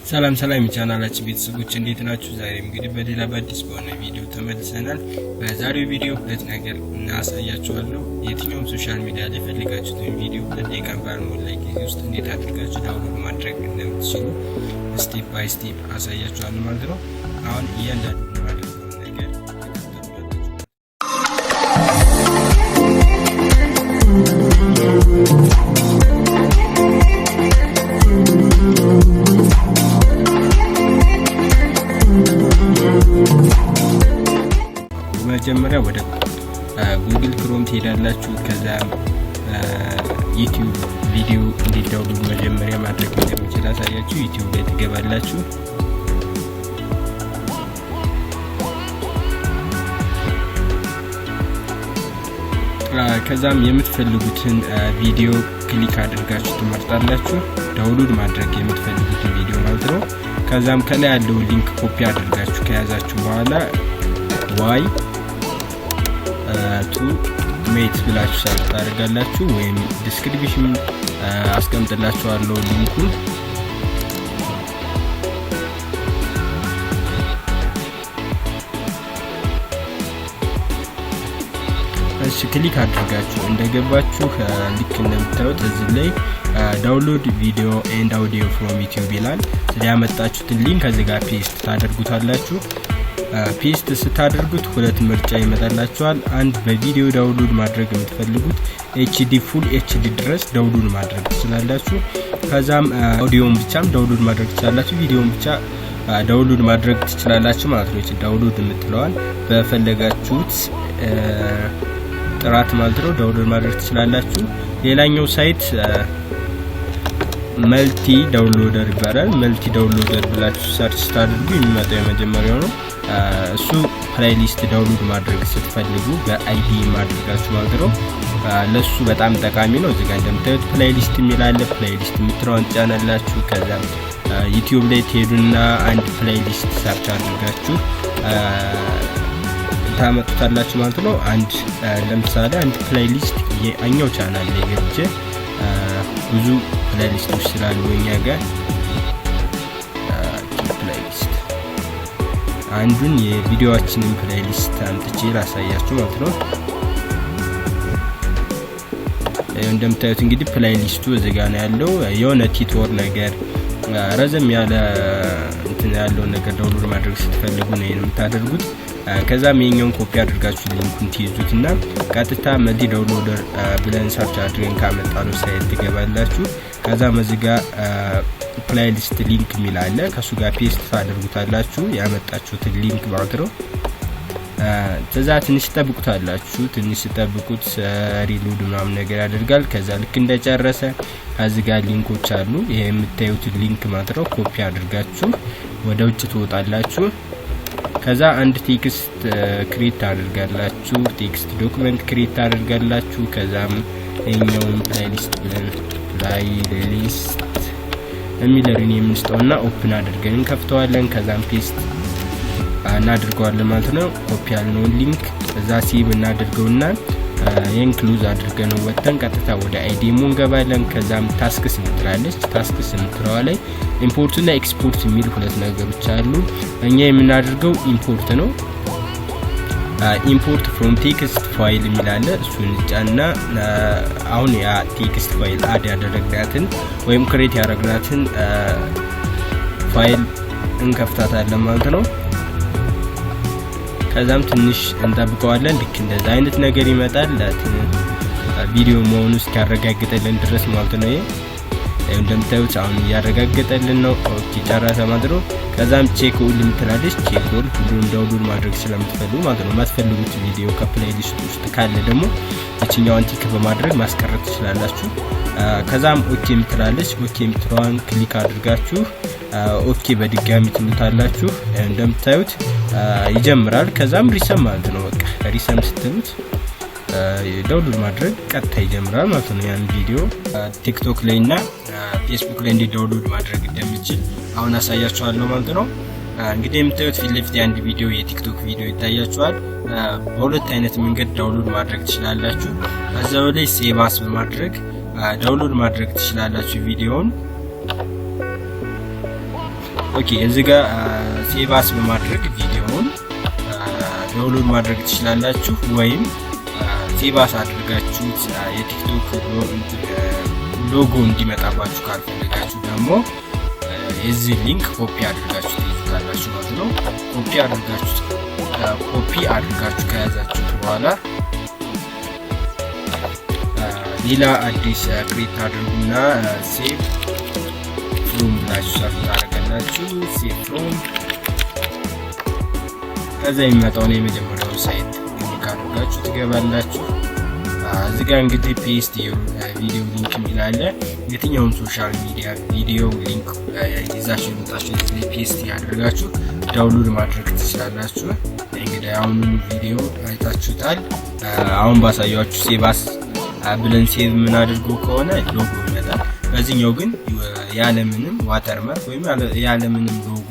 ሰላም የቻናላችን ቤተሰቦች እንዴት ናችሁ? ዛሬ እንግዲህ በሌላ በአዲስ በሆነ ቪዲዮ ተመልሰናል። በዛሬው ቪዲዮ ሁለት ነገር እናሳያችኋለሁ። የትኛውም ሶሻል ሚዲያ ላይ ፈልጋችሁትን ቪዲዮ በደቂቃ ባልሞላ ጊዜ ውስጥ እንዴት አድርጋችሁ ዳውንሎድ ማድረግ እንደምትችሉ ስቴፕ ባይ ስቴፕ አሳያችኋለሁ ማለት ነው። አሁን እያንዳንዱ ማድረግ ነገር መጀመሪያ ወደ ጉግል ክሮም ትሄዳላችሁ። ከዛ ዩቲዩብ ቪዲዮ እንዴት ዳውንሎድ መጀመሪያ ማድረግ እንደምትችሉ አሳያችሁ። ዩቲዩብ ላይ ትገባላችሁ። ከዛም የምትፈልጉትን ቪዲዮ ክሊክ አድርጋችሁ ትመርጣላችሁ። ዳውንሎድ ማድረግ የምትፈልጉትን ቪዲዮ ማለት ነው። ከዛም ከላይ ያለው ሊንክ ኮፒ አድርጋችሁ ከያዛችሁ በኋላ ዋይ ቱ ሜት ብላችሁ ሰርች ታደርጋላችሁ ወይም ዲስክሪፕሽን አስቀምጥላችኋለሁ ሊንኩን። እሺ ክሊክ አድርጋችሁ እንደገባችሁ ልክ እንደምታዩት እዚህ ላይ ዳውንሎድ ቪዲዮ ኤንድ አውዲዮ ፍሮም ዩቲዩብ ይላል። ስለያመጣችሁትን ሊንክ እዚህ ጋር ፔስት ታደርጉታላችሁ። ፔስት ስታደርጉት ሁለት ምርጫ ይመጣላችኋል። አንድ በቪዲዮ ዳውንሎድ ማድረግ የምትፈልጉት ኤችዲ ፉል ኤችዲ ድረስ ዳውንሎድ ማድረግ ትችላላችሁ። ከዛም አውዲዮን ብቻም ዳውንሎድ ማድረግ ትችላላችሁ፣ ቪዲዮን ብቻ ዳውንሎድ ማድረግ ትችላላችሁ ማለት ነው። እቺ ዳውንሎድ የምትለዋል በፈለጋችሁት ጥራት ማለት ነው ዳውንሎድ ማድረግ ትችላላችሁ። ሌላኛው ሳይት መልቲ ዳውንሎደር ይባላል። መልቲ ዳውንሎደር ብላችሁ ሰርች ታደርጉ የሚመጣው የመጀመሪያው ነው። እሱ ፕሌሊስት ዳውንሎድ ማድረግ ስትፈልጉ በአይዲ ማድረጋችሁ ማለት ነው። ለሱ በጣም ጠቃሚ ነው። እዚህ ጋር እንደምታዩት ፕሌሊስት የሚላለ ፕሌሊስት የምትለውን ጫናላችሁ። ከዛ ዩቲዩብ ላይ ትሄዱና አንድ ፕሌሊስት ሰርች አድርጋችሁ ታመጡታላችሁ ማለት ነው። አንድ ለምሳሌ አንድ ፕሌሊስት የኛው ቻናል ላይ ገብቼ ብዙ ፕሌሊስቶች ስላሉ እኛ ጋር ፕሌሊስት አንዱን የቪዲዮአችንን ፕሌሊስት አምጥቼ ላሳያችሁ ማለት ነው። እንደምታዩት እንግዲህ ፕሌሊስቱ እዚህ ጋር ነው ያለው። የሆነ ቲቶር ነገር ረዘም ያለ እንትን ያለው ነገር ዳውንሎድ ማድረግ ስትፈልጉ ነው የምታደርጉት። ከዛም የኛውን ኮፒ አድርጋችሁ ሊንኩን ትይዙትና ቀጥታ መልቲ ዳውንሎደር ብለን ሰርች አድርገን ካመጣነው ሳይት ትገባላችሁ። ከዛም እዚህ ጋር ፕሌሊስት ሊንክ የሚል አለ። ከሱ ጋር ፔስት ታደርጉታላችሁ ያመጣችሁትን ሊንክ ማለት ነው። ከዛ ትንሽ ተጠብቁታላችሁ። ትንሽ ተጠብቁት ሪሎድ ምናምን ነገር ያደርጋል። ከዛ ልክ እንደጨረሰ እዚህ ጋር ሊንኮች አሉ። ይሄ የምታዩት ሊንክ ማለት ነው ኮፒ አድርጋችሁ ወደ ውጭ ትወጣላችሁ። ከዛ አንድ ቴክስት ክሬት ታደርጋላችሁ። ቴክስት ዶክመንት ክሬት ታደርጋላችሁ። ከዛም የኛውን ፕሌሊስት ብለን ፕሌሊስት የሚለውን የምንስጠውና ኦፕን አድርገን እንከፍተዋለን። ከዛም ፔስት እናድርገዋለን ማለት ነው። ኮፒ ያልነውን ሊንክ እዛ ሴቭ እናድርገውና ኢንክሉዝ አድርገን ወጥተን ቀጥታ ወደ አይዲሞ እንገባለን። ከዛም ታስክስ እንትላለች። ታስክስ እንትራው ላይ ኢምፖርት እና ኤክስፖርት የሚል ሁለት ነገሮች አሉ። እኛ የምናደርገው ኢምፖርት ነው። ኢምፖርት ፍሮም ቴክስት ፋይል የሚላለ እሱን ጫና አሁን ያ ቴክስት ፋይል አድ ያደረግናትን ወይም ክሬት ያደረግናትን ፋይል እንከፍታታለን ማለት ነው። ከዛም ትንሽ እንጠብቀዋለን። ልክ እንደዛ አይነት ነገር ይመጣል። ቪዲዮ መሆኑ እስኪያረጋግጥልን ድረስ ማለት ነው። ይሄ እንደምታዩት አሁን ያረጋግጥልን ነው። ኦኬ ጨረሰ ማለት ነው። ከዛም ቼክ ኦል እንትላለች። ቼክ ኦል ሁሉን ዳውንሎድ ማድረግ ስለምትፈልጉ ማለት ነው። የማትፈልጉት ቪዲዮ ከፕሌሊስት ውስጥ ካለ ደግሞ እቺኛውን ቲክ በማድረግ ማስቀረት ትችላላችሁ። ከዛም ኦኬ እንትላለች። ኦኬ እንትራውን ክሊክ አድርጋችሁ ኦኬ በድጋሚ ትሉታላችሁ። እንደምታዩት ይጀምራል። ከዛም ሪሰም ማለት ነው። በቃ ሪሰም ስትሉት ዳውንሎድ ማድረግ ቀጥታ ይጀምራል ማለት ነው። ያን ቪዲዮ ቲክቶክ ላይ እና ፌስቡክ ላይ እንዴት ዳውንሎድ ማድረግ እንደምትችል አሁን አሳያችኋለሁ ማለት ነው። እንግዲህ የምታዩት ፊት ለፊት አንድ ቪዲዮ የቲክቶክ ቪዲዮ ይታያችኋል። በሁለት አይነት መንገድ ዳውንሎድ ማድረግ ትችላላችሁ። ከዛው ላይ ሴቭ አስ በማድረግ ዳውንሎድ ማድረግ ትችላላችሁ ቪዲዮውን። ኦኬ እዚህ ጋር ሴቭ አስ በማድረግ ቪዲዮውን ዳውንሎድ ማድረግ ትችላላችሁ ወይም ሴቭ አስ አድርጋችሁት የቲክቶክ ሎጎ እንዲመጣባችሁ ካልፈለጋችሁ ደግሞ የዚህ ሊንክ ኮፒ አድርጋችሁ ትይዙታላችሁ ማለት ነው። ኮፒ አድርጋችሁ ከያዛችሁ በኋላ ሌላ አዲስ ክሬት አድርጉና ሴቭ ፍሮም ብላችሁ ሰርች ታደርጋላችሁ። ሴቭ ፍሮም ከዛ የሚመጣው ነው የመጀመሪያው ሳይት ሊንክ አድርጋችሁ ትገባላችሁ። እዚህ ጋር እንግዲህ ፔስት ቪዲዮ ሊንክ የሚላለ የትኛውም ሶሻል ሚዲያ ቪዲዮ ሊንክ ይዛችሁ የመጣችሁ ፔስት ያደርጋችሁ ዳውንሎድ ማድረግ ትችላላችሁ። እንግዲህ አሁን ቪዲዮ አይታችሁታል። አሁን ባሳያችሁ ሴቭ አስ ብለን ሴቭ ምን አድርጎ ከሆነ ሎጎ ይመጣል። በዚህኛው ግን ያለምንም ዋተርማርክ ወይም ያለምንም ሎጎ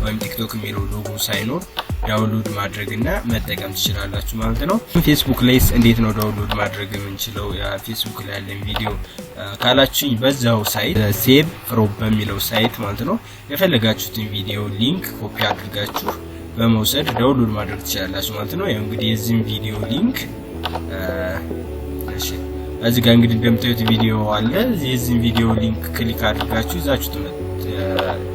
ወይም ቲክቶክ የሚለው ሎጎ ሳይኖር ዳውንሎድ ማድረግና መጠቀም ትችላላችሁ ማለት ነው። ፌስቡክ ላይስ እንዴት ነው ዳውንሎድ ማድረግ የምንችለው ፌስቡክ ላይ ያለን ቪዲዮ ካላችሁኝ በዛው ሳይት ሴቭ ፍሮም በሚለው ሳይት ማለት ነው የፈለጋችሁትን ቪዲዮ ሊንክ ኮፒ አድርጋችሁ በመውሰድ ዳውንሎድ ማድረግ ትችላላችሁ ማለት ነው። ያው እንግዲህ የዚህን ቪዲዮ ሊንክ እዚህ ጋር እንግዲህ እንደምታዩት ቪዲዮ አለ። የዚህን ቪዲዮ ሊንክ ክሊክ አድርጋችሁ ይዛችሁ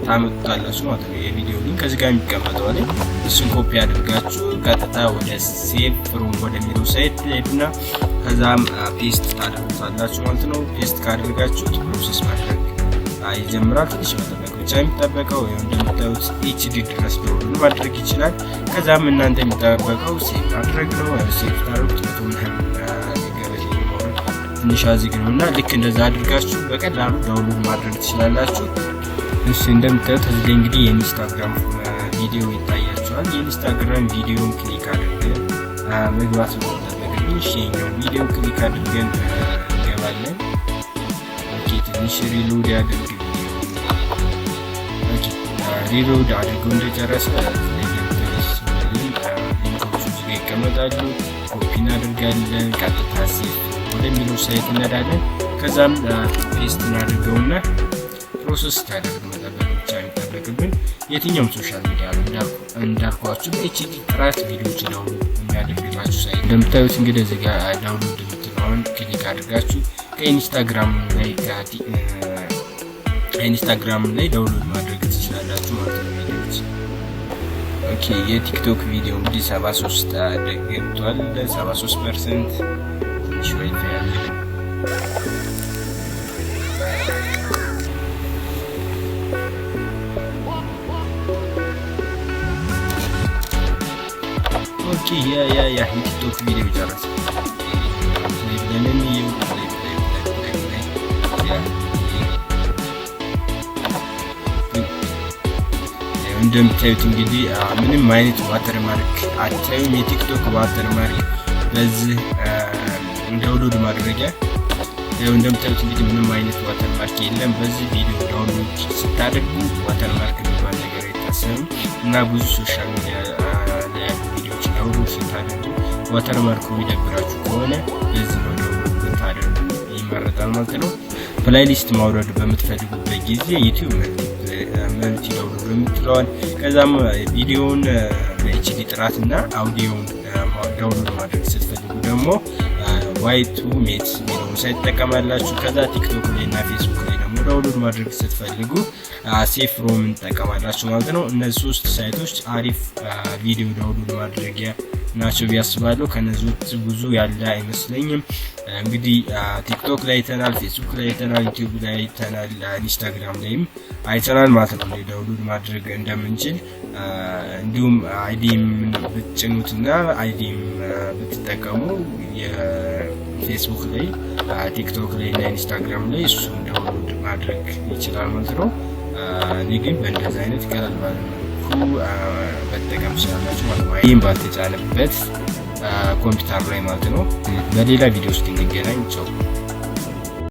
ታመጡታላችሁ ማለት ነው። የቪዲዮ ሊንክ እዚህ ጋር የሚቀመጠው አለ። እሱን ኮፒ አድርጋችሁ ቀጥታ ወደ ሴቭ ፍሮም ወደሚለው ሳይት ሄዱና ከዛም ፔስት ታደርጉታላችሁ ማለት ነው። ፔስት ካደረጋችሁት ፕሮሰስ ማድረግ ይጀምራል። ትንሽ መጠበቅ ብቻ የሚጠበቀው ያው እንደምታዩት ኤችዲ ድረስ ዳውንሎድ ማድረግ ይችላል። ከዛም እናንተ የሚጠበቀው ሴቭ ማድረግ ነው። ሴቭ ታደርጉት ትንሽ አዝግ ነውና ልክ እንደዛ አድርጋችሁ በቀላሉ ዳውንሎድ ማድረግ ትችላላችሁ። እሺ እንደምታዩት እዚህ ላይ እንግዲህ የኢንስታግራም ቪዲዮ ይታያችኋል። የኢንስታግራም ቪዲዮን ክሊክ አድርገን መግባት ነው ተጠቅመን ሼኛው ቪዲዮ ክሊክ አድርገን እንገባለን። ኦኬ ትንሽ ሪሎድ ያድርግ። ኦኬ ሪሎድ አድርጎ እንደጨረሰ ሊንኮቹ እዚህ ጋር ይቀመጣሉ። ኮፒ እናደርጋለን። ቀጥታ ሴቭ ወደሚለው ሳይት እንሄዳለን። ከዛም ፔስት እናደርገውና ፕሮሰስ ታደርግ መጠበቅ ብቻ የሚጠበቅብን የትኛውም ሶሻል ሚዲያ እንዳልኳችሁ በኤችዲ ጥራት ቪዲዮዎች ዳውንሎድ የሚያደርግላችሁ ሳይት እንደምታዩት እንግዲህ እዚህ ጋር ዳውንሎድ የምትለውን ክሊክ አድርጋችሁ ከኢንስታግራም ላይ ዳውንሎድ ማድረግ ትችላላችሁ ማለት ነው ቪዲዮዎች። ኦኬ የቲክቶክ ቪዲዮ እንግዲህ 73 ገብቷል። 73% شوي فعلا. اوكي يا تيك توك فيديو جرس እንደምታዩት እንግዲህ ምንም አይነት ዋተርማርክ አታዩም። የቲክቶክ ዋተርማርክ በዚህ ዳውንሎድ ማድረጊያ ያው እንደምታዩት እንግዲህ ምንም አይነት ዋተርማርክ የለም። በዚህ ቪዲዮ ዳውንሎድ ስታደርጉ ዋተርማርክ የሚባል ነገር አይታሰብም እና ብዙ ሶሻል ሚዲያ ላይ ያሉ ቪዲዮዎች ዳውንሎድ ስታደርጉ ዋተርማርኩ የሚደብራችሁ ከሆነ በዚህ ነው ዳውንሎድ ብታደርጉ ይመረጣል ማለት ነው። ፕሌይሊስት ማውረድ በምትፈልጉበት ጊዜ ዩቲዩብ መልቲ ዳውንሎድ የምትለዋል ከዛም ቪዲዮውን በኤችዲ ጥራትና አውዲዮውን ዳውንሎድ ማድረግ ስትፈልጉ ደግሞ ዋይቱ ሜት ሚለውን ሳይት ተጠቀማላችሁ። ከዛ ቲክቶክ ላይ እና ፌስቡክ ላይ ደግሞ ዳውንሎድ ማድረግ ስትፈልጉ ሴቭ ፍሮም ተጠቀማላችሁ ማለት ነው። እነዚህ ሶስት ሳይቶች አሪፍ ቪዲዮ ዳውንሎድ ማድረጊያ ናቸው ቢያስባለሁ። ከነዚህ ውስጥ ብዙ ያለ አይመስለኝም። እንግዲህ ቲክቶክ ላይ አይተናል፣ ፌስቡክ ላይ አይተናል፣ ዩቲዩብ ላይ አይተናል፣ ኢንስታግራም ላይም አይተናል ማለት ነው ዳውንሎድ ማድረግ እንደምንችል። እንዲሁም አይዲም ብትጭኑትና አይዲም ብትጠቀሙ የፌስቡክ ላይ ቲክቶክ ላይ እና ኢንስታግራም ላይ እሱን ዳውንሎድ ማድረግ ይችላል ማለት ነው። እኔ ግን በእንደዚህ አይነት ቀላል ባለ መልኩ በተጠቀም ስላላችሁ ማለት ነው። ይህም ባልተጫነበት ኮምፒውተር ላይ ማለት ነው። በሌላ ቪዲዮ ውስጥ እንገናኝ። ቻው።